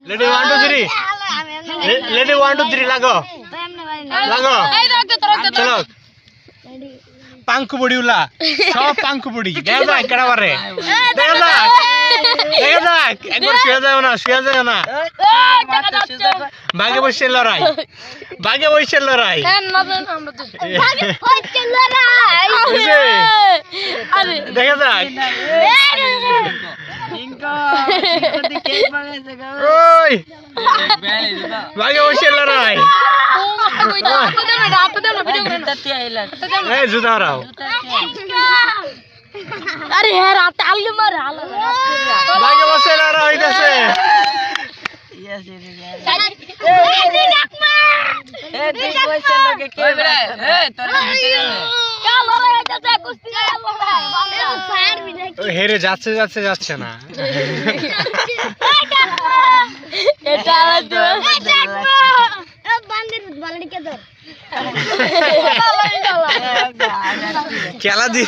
ready 1 2 3 ready 1 2 3 লাগো লাগো চলো পাঙ্কু বড়ি উলা সব পাঙ্কু বড়ি দেখা যাক কেডা পারে দেখা যাক একবার শুয়ে যাও না ভাগে বসে লড়াই দেখা যাক ওই ভাগে বসে লড়াই এই জুতা রাও अरे यार ताली मार हाल ভাগে বসে লড়াই হইতাছে হেরে যাচ্ছে না খেলা দি